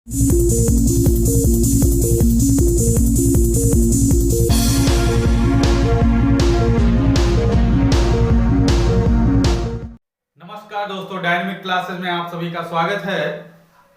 नमस्कार दोस्तों, dynamic classes में आप सभी का स्वागत है।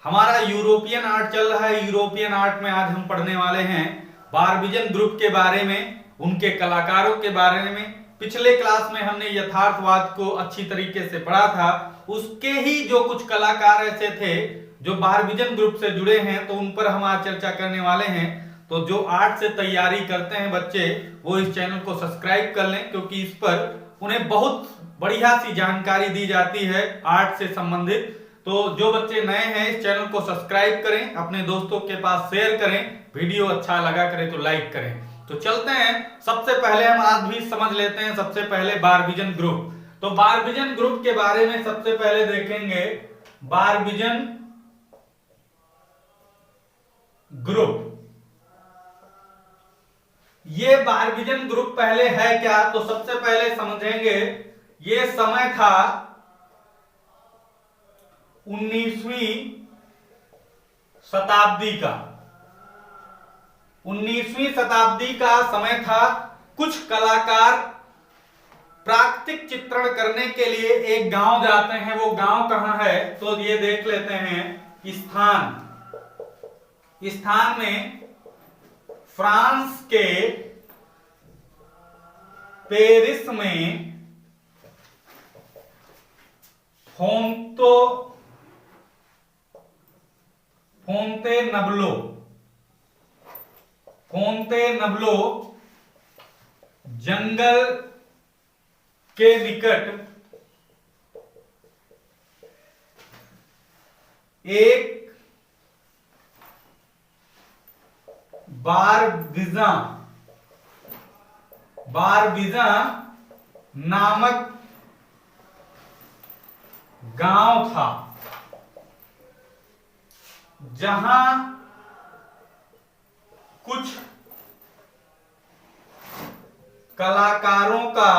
हमारा यूरोपियन आर्ट चल रहा है। यूरोपियन आर्ट में आज हम पढ़ने वाले हैं बारबीजन ग्रुप के बारे में, उनके कलाकारों के बारे में। पिछले क्लास में हमने यथार्थवाद को अच्छी तरीके से पढ़ा था। उसके ही जो कुछ कलाकार ऐसे थे जो बारबीजन ग्रुप से जुड़े हैं, तो उन पर हम आज चर्चा करने वाले हैं। तो जो आर्ट से तैयारी करते हैं बच्चे, वो इस चैनल को सब्सक्राइब कर लें, क्योंकि इस पर उन्हें बहुत बढ़िया सी जानकारी दी जाती है आर्ट से संबंधित। तो जो बच्चे नए हैं, इस चैनल को सब्सक्राइब करें, अपने दोस्तों के पास शेयर करें, वीडियो अच्छा लगा करे तो लाइक करें। तो चलते हैं, सबसे पहले हम आज भी समझ लेते हैं सबसे पहले बारबीजन ग्रुप। तो बारबीजन ग्रुप के बारे में सबसे पहले देखेंगे। बारबीजन ग्रुप, ये बारबीजन ग्रुप पहले है क्या, तो सबसे पहले समझेंगे। ये समय था 19वीं शताब्दी का। 19वीं शताब्दी का समय था। कुछ कलाकार प्राकृतिक चित्रण करने के लिए एक गांव जाते हैं। वो गांव कहां है, तो ये देख लेते हैं। स्थान में फ्रांस के पेरिस में फोंतेनब्लो जंगल के निकट एक बारबीजा नामक गांव था, जहां कुछ कलाकारों का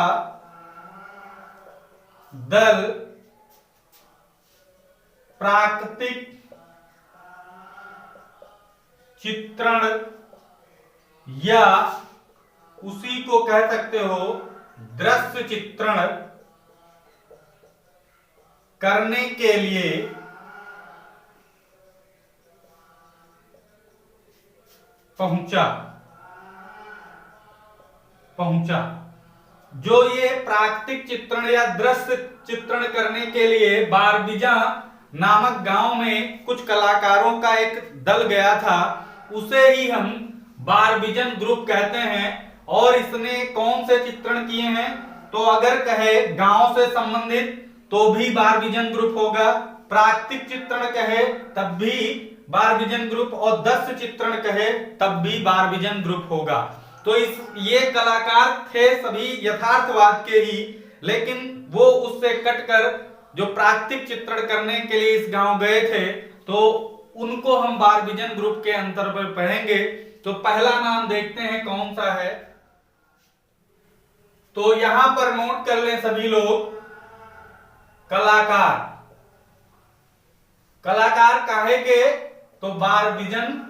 दल प्राकृतिक चित्रण, या उसी को कह सकते हो दृश्य चित्रण करने के लिए पहुंचा। जो ये प्राकृतिक चित्रण या दृश्य चित्रण करने के लिए बारबीजा नामक गांव में कुछ कलाकारों का एक दल गया था, उसे ही हम बारबीजन ग्रुप कहते हैं। और इसने कौन से चित्रण किए हैं, तो अगर कहे गांव से संबंधित तो भी बारबीजन ग्रुप होगा, प्राकृतिक चित्रण कहे तब भी बारबीजन ग्रुप, और दृश्य चित्रण कहे तब भी बारबीजन ग्रुप होगा। तो ये कलाकार थे सभी यथार्थवाद के ही, लेकिन वो उससे कटकर जो प्राकृतिक चित्रण करने के लिए इस गांव गए थे, तो उनको हम बारबीजन ग्रुप के अंतर पर पढ़ेंगे। तो पहला नाम देखते हैं कौन सा है। तो यहां पर नोट कर लें सभी लोग, कलाकार काहे के, तो बारबीजन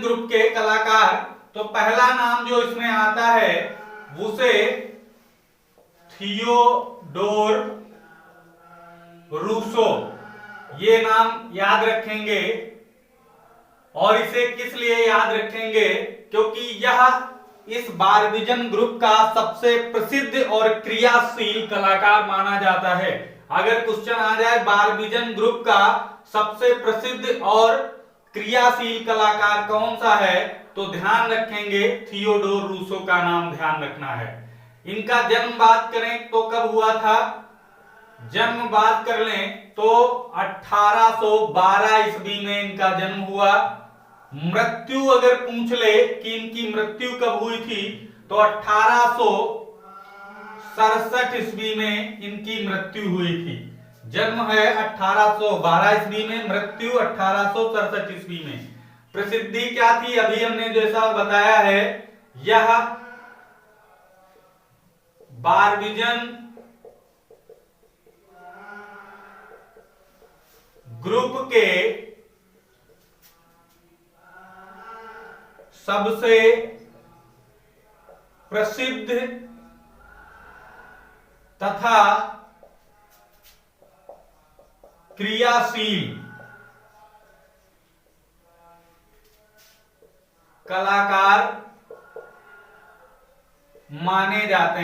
ग्रुप के कलाकार। तो पहला नाम जो इसमें आता है उसे थियोडोर रूसो, ये नाम याद रखेंगे। और इसे किस लिए याद रखेंगे, क्योंकि यह इस बारबीजन ग्रुप का सबसे प्रसिद्ध और क्रियाशील कलाकार माना जाता है। अगर क्वेश्चन आ जाए बारबीजन ग्रुप का सबसे प्रसिद्ध और क्रियाशील कलाकार कौन सा है, तो ध्यान रखेंगे थियोडोर रूसो का नाम ध्यान रखना है। इनका जन्म बात करें तो कब हुआ था, जन्म बात कर लें तो 1812 ईस्वी में इनका जन्म हुआ। मृत्यु अगर पूछ ले कि इनकी मृत्यु कब हुई थी, तो 1867 ईस्वी में इनकी मृत्यु हुई थी। जन्म है 1812 ईस्वी में, मृत्यु 1867 ईस्वी में। प्रसिद्धि क्या थी, अभी हमने जैसा बताया है, यह बारविजन ग्रुप के सबसे प्रसिद्ध तथा क्रियाशील कलाकार माने जाते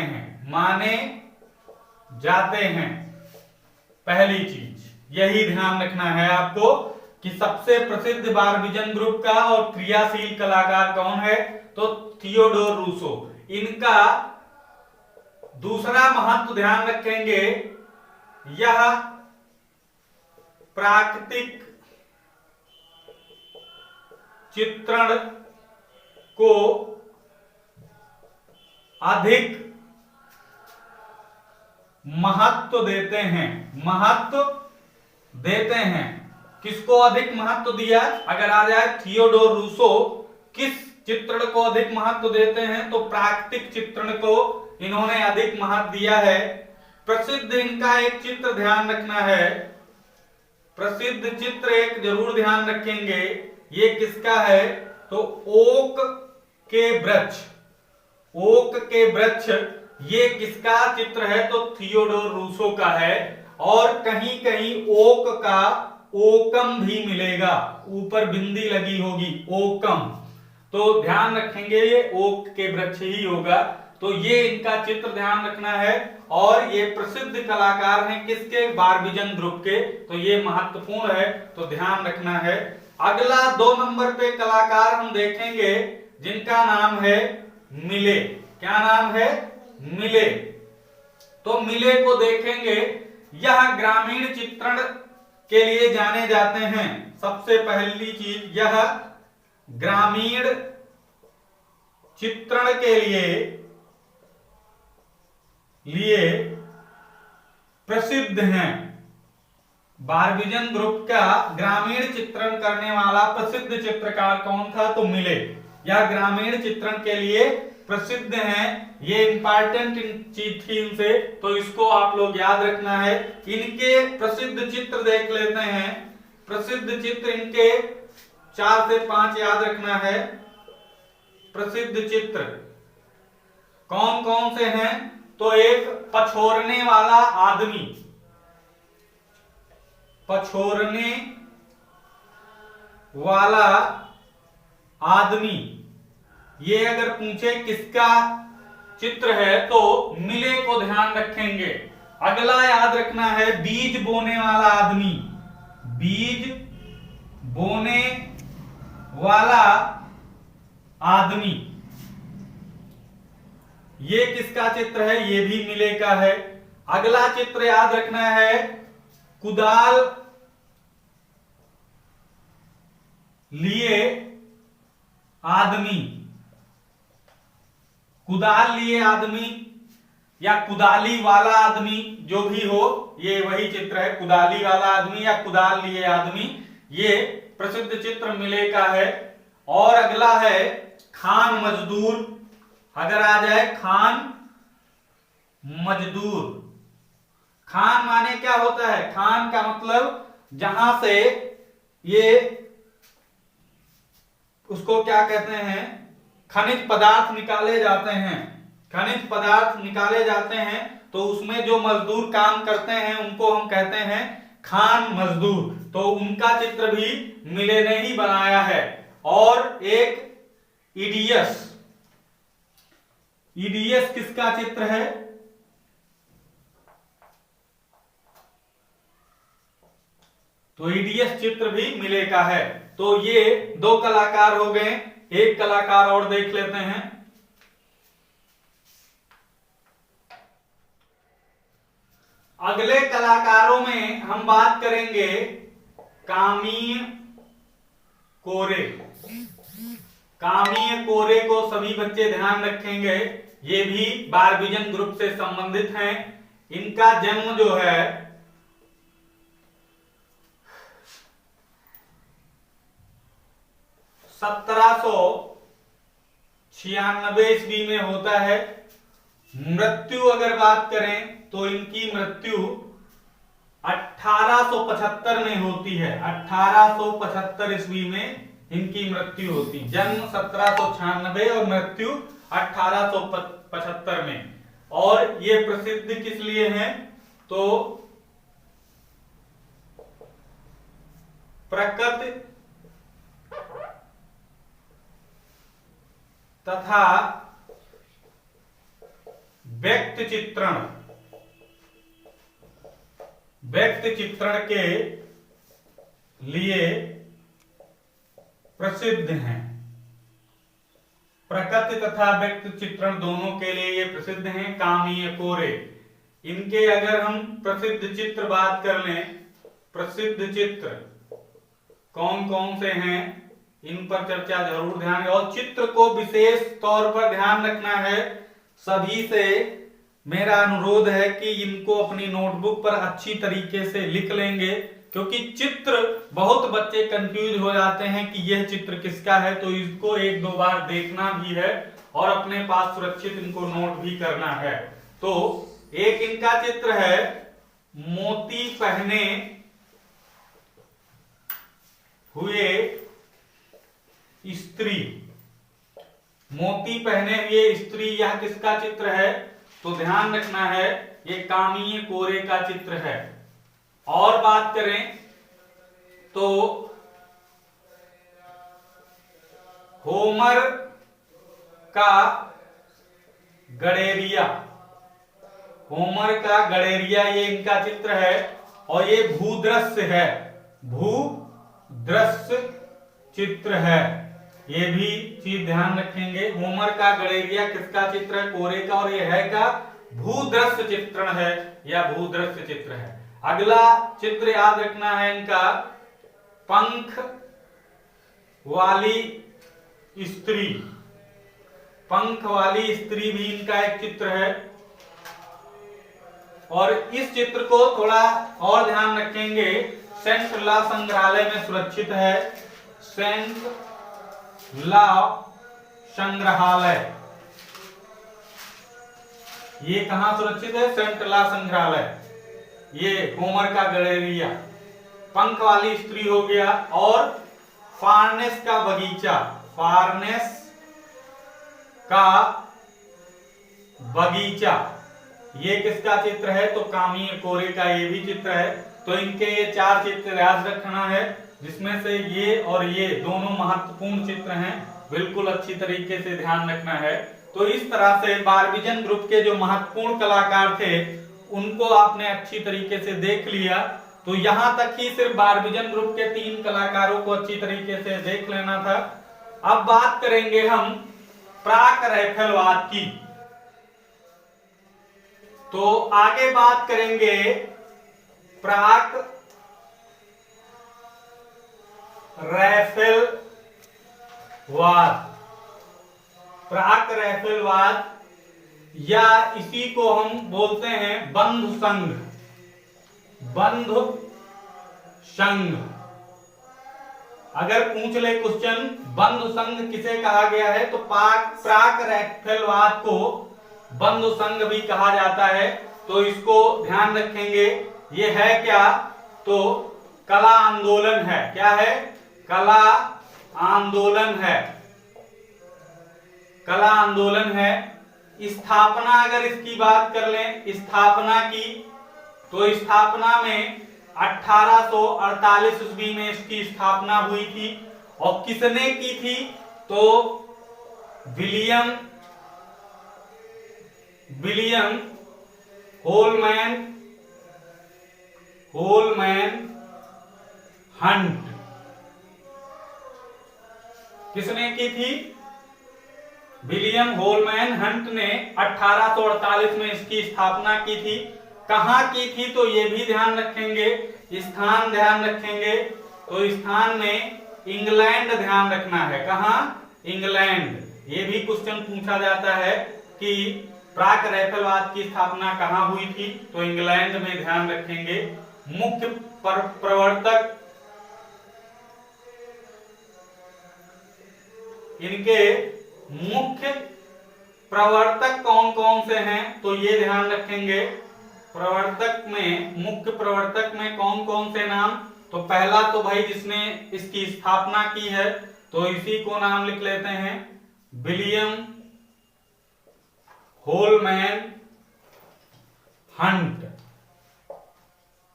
हैं। पहली चीज यही ध्यान रखना है आपको कि सबसे प्रसिद्ध बारविजन ग्रुप का और क्रियाशील कलाकार कौन है, तो थियोडोर रूसो। इनका दूसरा महत्व ध्यान रखेंगे, यह प्राकृतिक चित्रण को अधिक महत्व देते हैं। किसको अधिक महत्व दिया? अगर आ जाए थियोडोर रूसो किस चित्रण को अधिक महत्व देते हैं, तो प्राकृतिक चित्रण को इन्होंने अधिक महत्व दिया है। प्रसिद्ध इनका एक चित्र ध्यान रखना है, प्रसिद्ध चित्र एक जरूर ध्यान रखेंगे। ये किसका है? तो ओक के वृक्ष ये किसका चित्र है? तो थियोडोर रूसो का है। और कहीं कहीं ओक का ओकम भी मिलेगा, ऊपर बिंदी लगी होगी, ओकम। तो ध्यान रखेंगे ये ओक के वृक्ष ही होगा। तो ये इनका चित्र ध्यान रखना है। और ये प्रसिद्ध कलाकार हैं किसके? बारविजन ग्रुप के। तो ये महत्वपूर्ण है, तो ध्यान रखना है। अगला 2 नंबर पे कलाकार हम देखेंगे जिनका नाम है मिले। क्या नाम है? मिले। तो मिले को देखेंगे, यह ग्रामीण चित्रण के लिए जाने जाते हैं। सबसे पहली चीज, यह ग्रामीण चित्रण के लिए प्रसिद्ध हैं। बारविजन ग्रुप का ग्रामीण चित्रण करने वाला प्रसिद्ध चित्रकार कौन था? तो मिले। यह ग्रामीण चित्रण के लिए प्रसिद्ध हैं। ये इंपॉर्टेंट चीज थी इनसे, तो इसको आप लोग याद रखना है। इनके प्रसिद्ध चित्र देख लेते हैं। प्रसिद्ध चित्र इनके 4 से 5 याद रखना है। प्रसिद्ध चित्र कौन कौन से हैं? तो एक पछोरने वाला आदमी, पछोरने वाला आदमी, ये अगर पूछे किसका चित्र है तो मिले को ध्यान रखेंगे। अगला याद रखना है बीज बोने वाला आदमी, बीज बोने वाला आदमी, ये किसका चित्र है? ये भी मिले का है। अगला चित्र याद रखना है कुदाल लिए आदमी, कुदाल लिए आदमी या कुदाली वाला आदमी, जो भी हो ये वही चित्र है, कुदाली वाला आदमी या कुदाल लिए आदमी। ये प्रसिद्ध चित्र मिले का है। और अगला है खान मजदूर। अगर आ जाए खान मजदूर, खान माने क्या होता है? खान का मतलब जहां से ये उसको क्या कहते हैं, खनिज पदार्थ निकाले जाते हैं। खनिज पदार्थ निकाले जाते हैं तो उसमें जो मजदूर काम करते हैं उनको हम कहते हैं खान मजदूर। तो उनका चित्र भी मिले ने ही बनाया है। और एक ईडियस, ईडियस किसका चित्र है? तो ईडियस चित्र भी मिले का है। तो ये 2 कलाकार हो गए। एक कलाकार और देख लेते हैं। अगले कलाकारों में हम बात करेंगे कामीय कोरे। कामीय कोरे को सभी बच्चे ध्यान रखेंगे, ये भी बारविजन ग्रुप से संबंधित हैं। इनका जन्म जो है 1796 ईस्वी में होता है। मृत्यु अगर बात करें तो इनकी मृत्यु 1875 में होती है। 1875 ईस्वी में इनकी मृत्यु होती। जन्म 1796 और मृत्यु 1875 में। और ये प्रसिद्ध किस लिए हैं? तो प्रकृति तथा व्यक्ति चित्रण के लिए प्रसिद्ध हैं। प्रकृति तथा व्यक्ति चित्रण दोनों के लिए ये प्रसिद्ध हैं। कामीय कोरे, इनके अगर हम प्रसिद्ध चित्र बात कर लें, प्रसिद्ध चित्र कौन कौन से हैं, इन पर चर्चा जरूर ध्यान। और चित्र को विशेष तौर पर ध्यान रखना है। सभी से मेरा अनुरोध है कि इनको अपनी नोटबुक पर अच्छी तरीके से लिख लेंगे, क्योंकि चित्र बहुत बच्चे कंफ्यूज हो जाते हैं कि यह चित्र किसका है। तो इसको एक दो बार देखना भी है और अपने पास सुरक्षित इनको नोट भी करना है। तो एक इनका चित्र है मोती पहने हुए स्त्री। मोती पहने हुए स्त्री, यह किसका चित्र है? तो ध्यान रखना है ये कामीय कोरे का चित्र है। और बात करें तो होमर का गडेरिया, होमर का गडेरिया ये इनका चित्र है। और ये भूदृश्य है, भूदृश्य चित्र है। ये भी चीज ध्यान रखेंगे। होमर का गडेरिया किसका चित्र है? कोरे का। और यह है का भूदृश्य चित्रण है या भूदृश्य चित्र है। अगला चित्र याद रखना है इनका पंख वाली स्त्री। पंख वाली स्त्री भी इनका एक चित्र है। और इस चित्र को थोड़ा और ध्यान रखेंगे, सेंट लॉ संग्रहालय में सुरक्षित है। सेंट लॉ संग्रहालय, ये कहां सुरक्षित है? सेंट लॉ संग्रहालय। ये होमर का गडेरिया, पंख वाली स्त्री हो गया। और फार्नेस का बगीचा, फार्नेस का बगीचा ये किसका चित्र है? तो कामीय कोरे का ये भी चित्र है। तो इनके ये चार चित्र याद रखना है, जिसमें से ये और ये दोनों महत्वपूर्ण चित्र हैं। बिल्कुल अच्छी तरीके से ध्यान रखना है। तो इस तरह से बारबीजन ग्रुप के जो महत्वपूर्ण कलाकार थे उनको आपने अच्छी तरीके से देख लिया। तो यहां तक ही सिर्फ बारबीजन ग्रुप के 3 कलाकारों को अच्छी तरीके से देख लेना था। अब बात करेंगे हम प्राक रैफलवाद की। तो आगे बात करेंगे प्राक रैफलवाद। प्राक रैफलवाद या इसी को हम बोलते हैं बंधु संघ। बंधु संघ अगर पूछ ले क्वेश्चन, बंधु संघ किसे कहा गया है? तो प्राक रैफलवाद को बंधु संघ भी कहा जाता है। तो इसको ध्यान रखेंगे। ये है क्या? तो कला आंदोलन है। क्या है? कला आंदोलन है। कला आंदोलन है। स्थापना अगर इसकी बात कर लें, स्थापना की, तो स्थापना में 1848 ईस्वी में इसकी स्थापना हुई थी। और किसने की थी? तो विलियम होलमैन हंट। किसने की थी? विलियम होलमैन हंट ने 1848 में इसकी स्थापना की थी। कहां की थी? तो ये भी ध्यान रखेंगे, स्थान ध्यान रखेंगे। तो स्थान में इंग्लैंड ध्यान रखना है। कहां? इंग्लैंड। ये भी क्वेश्चन पूछा जाता है कि प्राक रैफलवाद की स्थापना कहां हुई थी? तो इंग्लैंड में ध्यान रखेंगे। मुख्य प्रवर्तक इनके मुख्य प्रवर्तक कौन कौन से हैं तो ये ध्यान रखेंगे। प्रवर्तक में, मुख्य प्रवर्तक में कौन कौन से नाम, तो पहला तो भाई जिसने इसकी स्थापना की है तो इसी को नाम लिख लेते हैं, विलियम होलमैन हंट,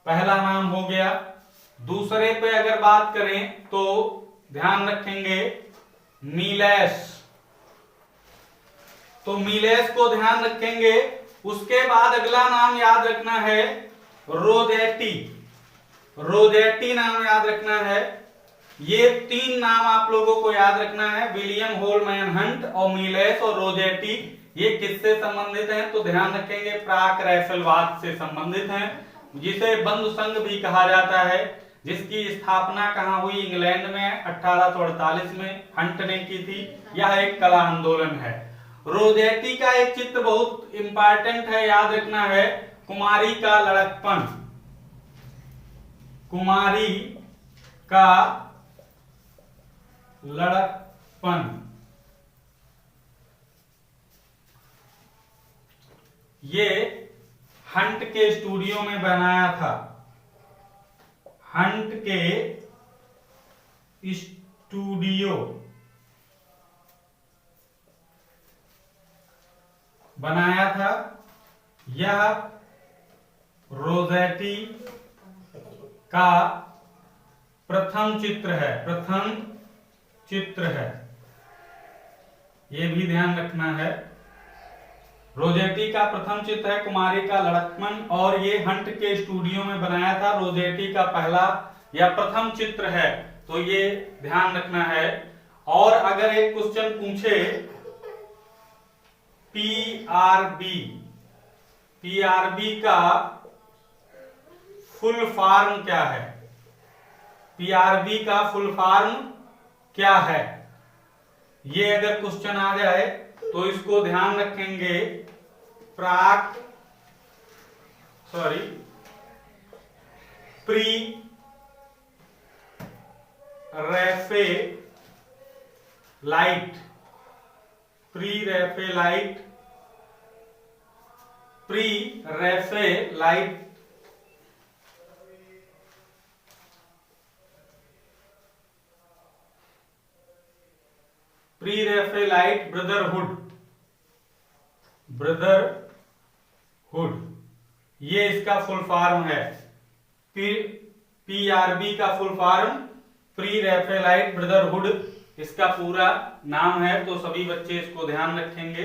पहला नाम हो गया। दूसरे पे अगर बात करें तो ध्यान रखेंगे मीलेस, तो मीलेस को ध्यान रखेंगे। उसके बाद अगला नाम याद रखना है रोजेटी, रोजेटी नाम याद रखना है। ये तीन नाम आप लोगों को याद रखना है, विलियम होलमैन हंट और मीलेस और रोजेटी। ये किससे संबंधित हैं तो ध्यान रखेंगे प्राक रैफलवाद से संबंधित हैं, जिसे बंधु संघ भी कहा जाता है, जिसकी स्थापना कहां हुई, इंग्लैंड में 1848 में हंट ने की थी। यह एक कला आंदोलन है। रोजेटी का एक चित्र बहुत इंपॉर्टेंट है, याद रखना है, कुमारी का लड़कपन, कुमारी का लड़कपन। ये हंट के स्टूडियो में बनाया था, हंट के स्टूडियो बनाया था। यह रोजेटी का प्रथम चित्र है, प्रथम चित्र है, ये भी ध्यान रखना है। रोजेटी का प्रथम चित्र है कुमारी का लड़कपन, और ये हंट के स्टूडियो में बनाया था। रोजेटी का पहला या प्रथम चित्र है, तो ये ध्यान रखना है। और अगर एक क्वेश्चन पूछे पीआरबी, पीआरबी का फुल फॉर्म क्या है, पीआरबी का फुल फॉर्म क्या है, ये अगर क्वेश्चन आ जाए तो इसको ध्यान रखेंगे pre Raphaelite, pre Raphaelite, pre Raphaelite pre Raphaelite brotherhood, brotherhood, ये इसका फुल फॉर्म है। पीआरबी का full form pre Raphaelite brotherhood इसका पूरा नाम है, तो सभी बच्चे इसको ध्यान रखेंगे।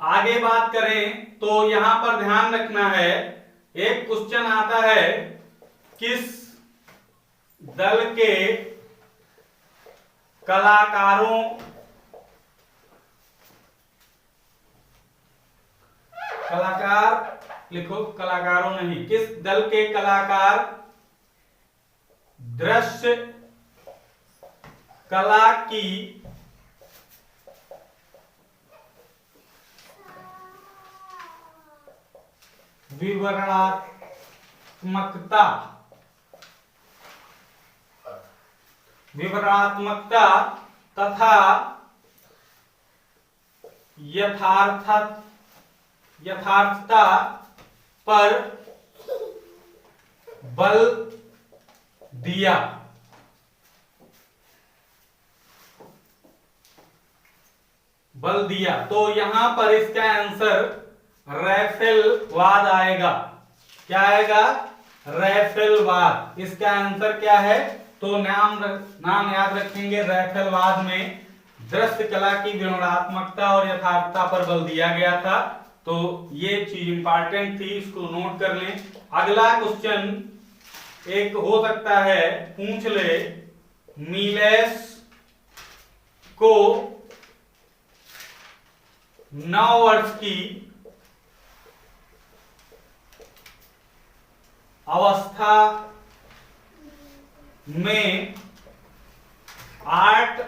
आगे बात करें तो यहां पर ध्यान रखना है, एक क्वेश्चन आता है, किस दल के कलाकारों, कलाकार लिखो, कलाकारों नहीं, किस दल के कलाकार दृश्य कला की विवरणात्मकता, विवरणात्मकता तथा यथार्थता पर बल दिया, तो यहां पर इसका आंसर रैफेलवाद आएगा। क्या आएगा, रैफेलवाद, इसका आंसर क्या है, तो नाम याद रखेंगे, रैफेलवाद में दृश्य कला की विवरणात्मकता और यथार्थता पर बल दिया गया था। तो ये चीज इंपॉर्टेंट थी, इसको नोट कर लें। अगला क्वेश्चन एक हो सकता है, पूछ ले, मीलेस को 9 वर्ष की अवस्था में आर्ट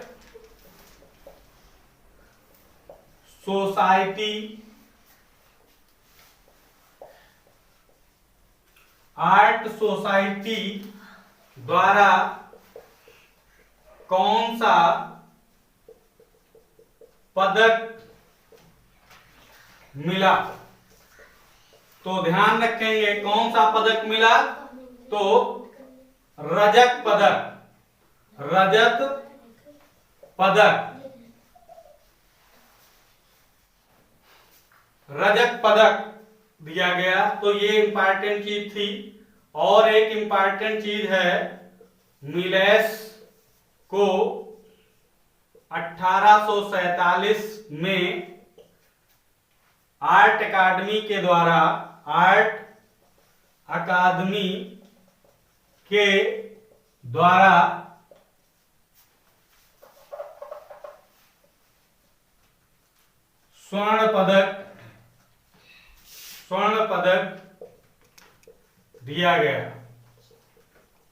सोसाइटी द्वारा कौन सा पदक मिला। तो ध्यान रखेंगे कौन सा पदक मिला, तो रजत पदक, रजत पदक, रजत पदक दिया गया। तो ये इंपॉर्टेंट चीज थी। और एक इंपॉर्टेंट चीज है, मिलेस को 1847 में आर्ट अकादमी के द्वारा, आर्ट अकादमी के द्वारा स्वर्ण पदक दिया गया।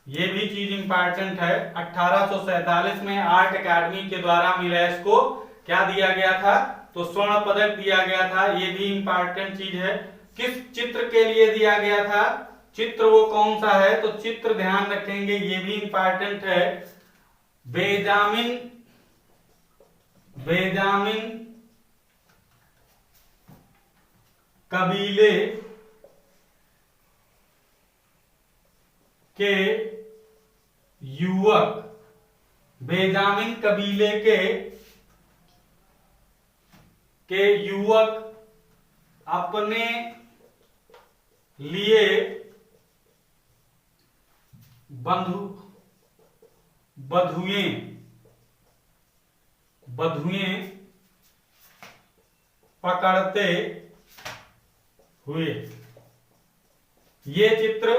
ये भी चीज इंपॉर्टेंट है। 1847 में आर्ट अकादमी के द्वारा मिलेस को क्या दिया गया था, तो स्वर्ण पदक दिया गया था। ये भी इंपॉर्टेंट चीज है। किस चित्र के लिए दिया गया था, चित्र वो कौन सा है, तो चित्र ध्यान रखेंगे, ये भी इंपॉर्टेंट है। बेंजामिन कबीले के युवक, बेंजामिन कबीले के युवक अपने लिए बंधुएं पकड़ते हुए, ये चित्र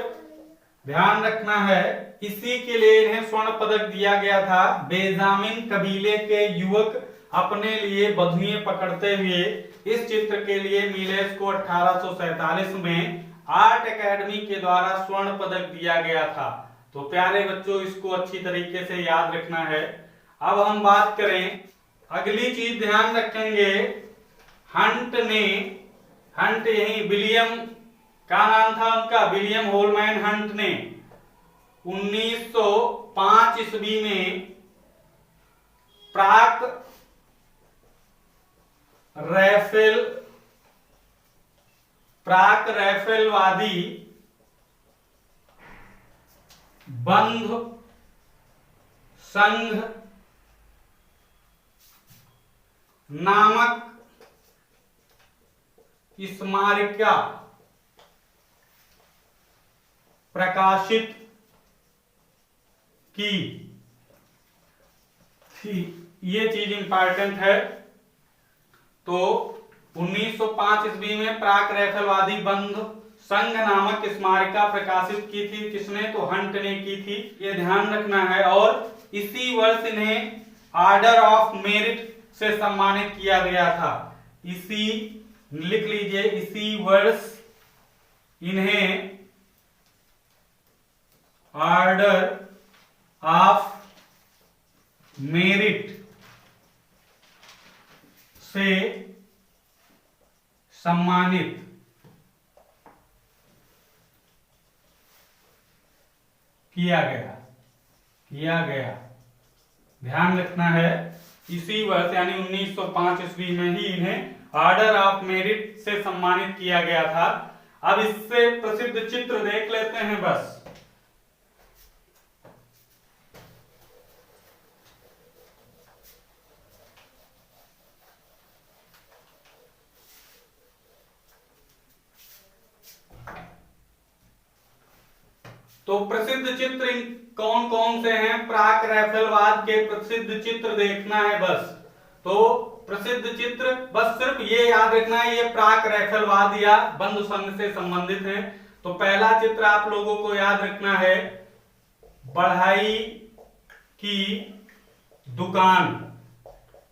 ध्यान रखना है। इसी के लिए इन्हें स्वर्ण पदक दिया गया था। बेंजामिन कबीले के युवक अपने लिए बंधुएं पकड़ते हुए, इस चित्र के लिए मिलेस को 1847 में आर्ट अकादमी के द्वारा स्वर्ण पदक दिया गया था। तो प्यारे बच्चों, इसको अच्छी तरीके से याद रखना है। अब हम बात करें, अगली चीज ध्यान रखेंगे, हंट यही विलियम का नाम था उनका, विलियम होलमैन हंट ने 1905 ईस्वी में प्राक रैफेलवादी बंध संघ नामक स्मारिका प्रकाशित की थी। ये चीज इंपॉर्टेंट है। तो 1905 ईस्वी में प्राक रैफेलवादी बंध संघ नामक स्मारिका प्रकाशित की थी। किसने, तो हंट ने की थी, ये ध्यान रखना है। और इसी वर्ष इन्हें ऑर्डर ऑफ मेरिट से सम्मानित किया गया था। इसी, लिख लीजिए, इसी वर्ष इन्हें ऑर्डर ऑफ मेरिट से सम्मानित किया गया। ध्यान रखना है, इसी वर्ष यानी 1905 ईस्वी में ही इन्हें ऑर्डर ऑफ मेरिट से सम्मानित किया गया था। अब इससे प्रसिद्ध चित्र देख लेते हैं बस। तो प्रसिद्ध चित्र कौन कौन से हैं, प्राक रैफेलवाद के प्रसिद्ध चित्र देखना है बस। तो प्रसिद्ध चित्र बस सिर्फ ये याद रखना है, ये प्राक रैफेलवाद या बंधु संघ से संबंधित है। तो पहला चित्र आप लोगों को याद रखना है, बढ़ई की दुकान।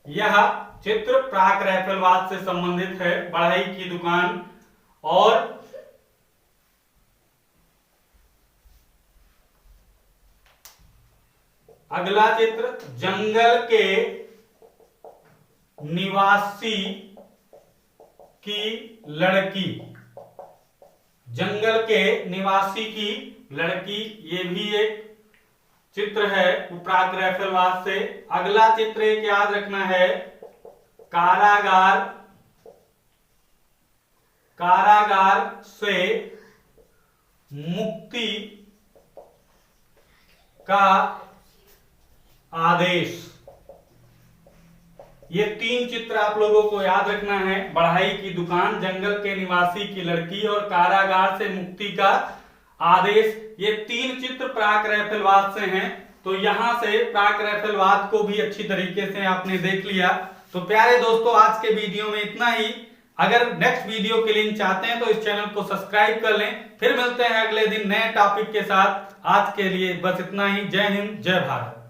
यह चित्र प्राक रैफेलवाद से संबंधित है, बढ़ई की दुकान। और अगला चित्र, जंगल के निवासी की लड़की। जंगल के निवासी की लड़की, ये भी एक चित्र है प्राक रैफेलवाद से। अगला चित्र एक याद रखना है, कारागार से मुक्ति का आदेश। ये 3 चित्र आप लोगों को याद रखना है। बढ़ाई की दुकान, जंगल के निवासी की लड़की और कारागार से मुक्ति का आदेश। ये 3 चित्र प्राक रैफलवाद से हैं। तो यहां से प्राक रैफलवाद को भी अच्छी तरीके से आपने देख लिया। तो प्यारे दोस्तों, आज के वीडियो में इतना ही। अगर नेक्स्ट वीडियो के लिंक चाहते हैं तो इस चैनल को सब्सक्राइब कर लें। फिर मिलते हैं अगले दिन नए टॉपिक के साथ। आज के लिए बस इतना ही। जय हिंद, जय भारत।